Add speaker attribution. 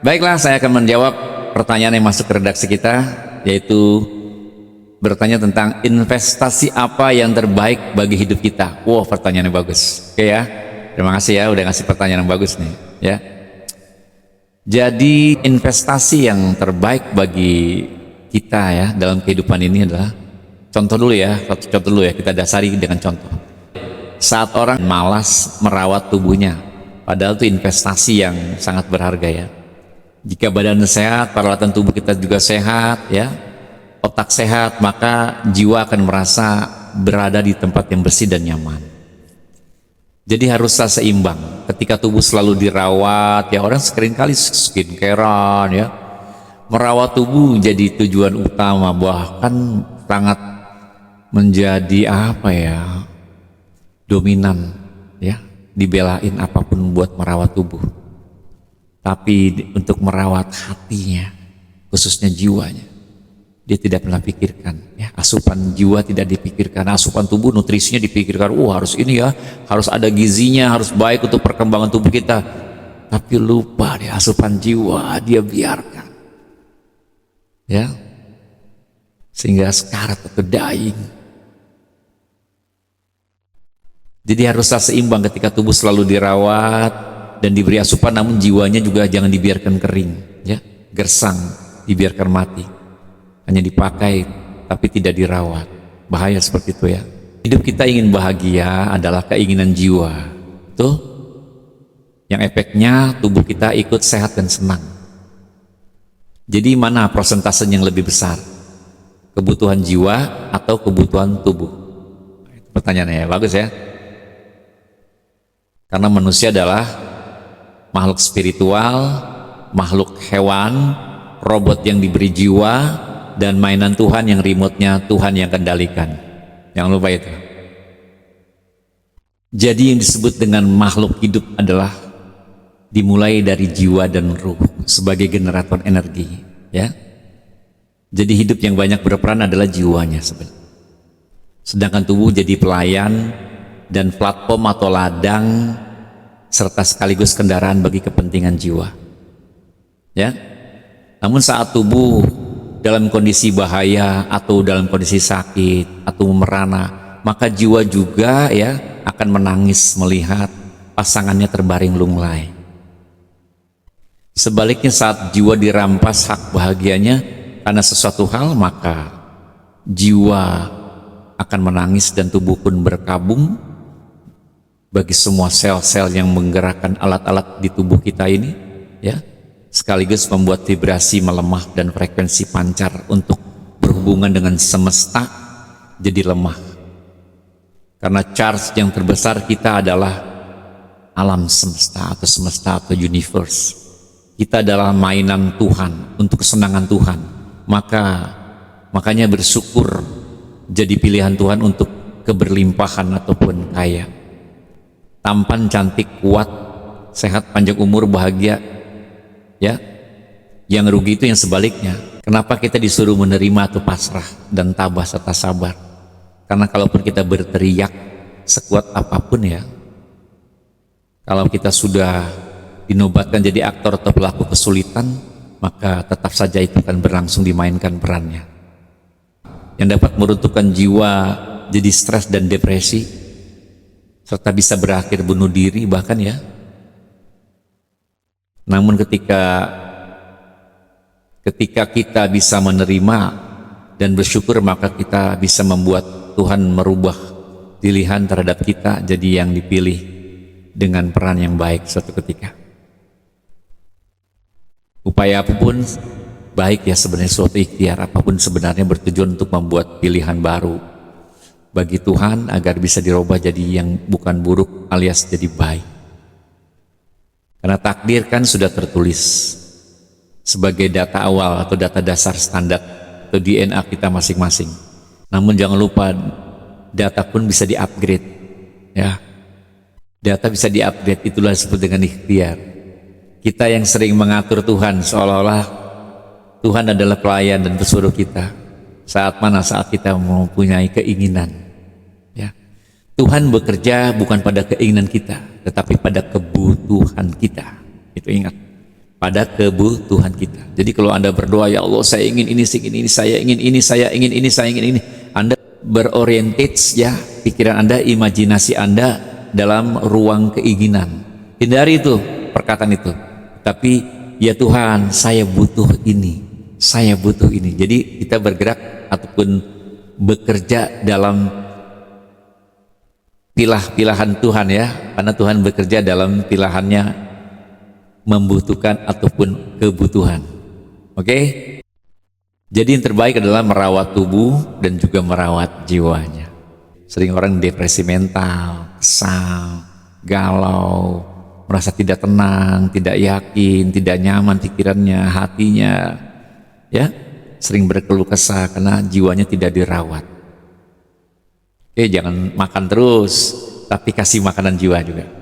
Speaker 1: Baiklah, saya akan menjawab pertanyaan yang masuk ke redaksi kita, yaitu bertanya tentang investasi apa yang terbaik bagi hidup kita. Wow, pertanyaan yang bagus. Oke ya, terima kasih ya udah ngasih pertanyaan yang bagus nih ya. Jadi investasi yang terbaik bagi kita ya dalam kehidupan ini adalah, contoh dulu ya, satu contoh dulu ya, kita dasari dengan contoh. Saat orang malas merawat tubuhnya, padahal itu investasi yang sangat berharga ya. Jika badan sehat, peralatan tubuh kita juga sehat ya, otak sehat, maka jiwa akan merasa berada di tempat yang bersih dan nyaman. Jadi haruslah seimbang. Ketika tubuh selalu dirawat ya, orang seringkali skincarean ya, merawat tubuh jadi tujuan utama, bahkan sangat menjadi apa ya, dominan ya, dibelain apapun buat merawat tubuh. Tapi untuk merawat hatinya, khususnya jiwanya, dia tidak pernah pikirkan ya, asupan jiwa tidak dipikirkan, asupan tubuh nutrisinya dipikirkan, harus ini ya, harus ada gizinya, harus baik untuk perkembangan tubuh kita. Tapi lupa deh, asupan jiwa dia biarkan ya, sehingga sekarat atau dying. Jadi haruslah seimbang ketika tubuh selalu dirawat dan diberi asupan, namun jiwanya juga jangan dibiarkan kering ya, gersang, dibiarkan mati, hanya dipakai tapi tidak dirawat. Bahaya seperti itu ya. Hidup kita ingin bahagia adalah keinginan jiwa tuh, yang efeknya tubuh kita ikut sehat dan senang. Jadi mana persentase yang lebih besar, kebutuhan jiwa atau kebutuhan tubuh? Pertanyaannya ya, bagus ya. Karena manusia adalah makhluk spiritual, makhluk hewan, robot yang diberi jiwa, dan mainan Tuhan yang remote-nya Tuhan yang kendalikan. Jangan lupa itu. Jadi yang disebut dengan makhluk hidup adalah dimulai dari jiwa dan ruh sebagai generator energi ya. Jadi hidup yang banyak berperan adalah jiwanya sebenarnya. Sedangkan tubuh jadi pelayan dan platform atau ladang serta sekaligus kendaraan bagi kepentingan jiwa ya. Namun saat tubuh dalam kondisi bahaya atau dalam kondisi sakit atau merana, maka jiwa juga ya akan menangis melihat pasangannya terbaring lunglai. Sebaliknya saat jiwa dirampas hak bahagianya karena sesuatu hal, maka jiwa akan menangis dan tubuh pun berkabung. Bagi semua sel-sel yang menggerakkan alat-alat di tubuh kita ini ya, sekaligus membuat vibrasi melemah dan frekuensi pancar untuk berhubungan dengan semesta jadi lemah. Karena charge yang terbesar kita adalah alam semesta atau universe. Kita adalah mainan Tuhan untuk kesenangan Tuhan. Makanya bersyukur jadi pilihan Tuhan untuk keberlimpahan ataupun kaya. Tampan, cantik, kuat, sehat, panjang umur, bahagia ya. Yang rugi itu yang sebaliknya. Kenapa kita disuruh menerima atau pasrah dan tabah serta sabar? Karena kalaupun kita berteriak sekuat apapun ya, kalau kita sudah dinobatkan jadi aktor atau pelaku kesulitan, maka tetap saja itu akan berlangsung dimainkan perannya, yang dapat meruntuhkan jiwa jadi stres dan depresi, serta bisa berakhir bunuh diri bahkan ya. Namun ketika kita bisa menerima dan bersyukur, maka kita bisa membuat Tuhan merubah pilihan terhadap kita jadi yang dipilih dengan peran yang baik suatu ketika. Upaya apapun baik ya sebenarnya, suatu ikhtiar apapun sebenarnya bertujuan untuk membuat pilihan baru bagi Tuhan agar bisa dirubah jadi yang bukan buruk alias jadi baik. Karena takdir kan sudah tertulis sebagai data awal atau data dasar standar atau DNA kita masing-masing. Namun jangan lupa data pun bisa di-upgrade ya. Data bisa di-upgrade, itulah disebut dengan ikhtiar. Kita yang sering mengatur Tuhan seolah-olah Tuhan adalah pelayan dan pesuruh kita. Saat kita mempunyai keinginan ya. Tuhan bekerja bukan pada keinginan kita, tetapi pada kebutuhan kita. Itu ingat. pada kebutuhan kita. Jadi kalau Anda berdoa, ya Allah saya ingin ini, saya ingin ini, saya ingin ini, saya ingin ini, saya ingin ini, Anda berorientate ya pikiran Anda, imajinasi Anda dalam ruang keinginan. Hindari itu perkataan itu. Tapi ya Tuhan, saya butuh ini, saya butuh ini. Jadi kita bergerak ataupun bekerja dalam pilah-pilahan Tuhan ya, karena Tuhan bekerja dalam pilahannya membutuhkan ataupun kebutuhan. Oke? Jadi yang terbaik adalah merawat tubuh dan juga merawat jiwanya. Sering orang depresi mental, kesal, galau, merasa tidak tenang, tidak yakin, tidak nyaman pikirannya, hatinya, ya, sering berkeluh kesah karena jiwanya tidak dirawat. Oke, jangan makan terus, tapi kasih makanan jiwa juga.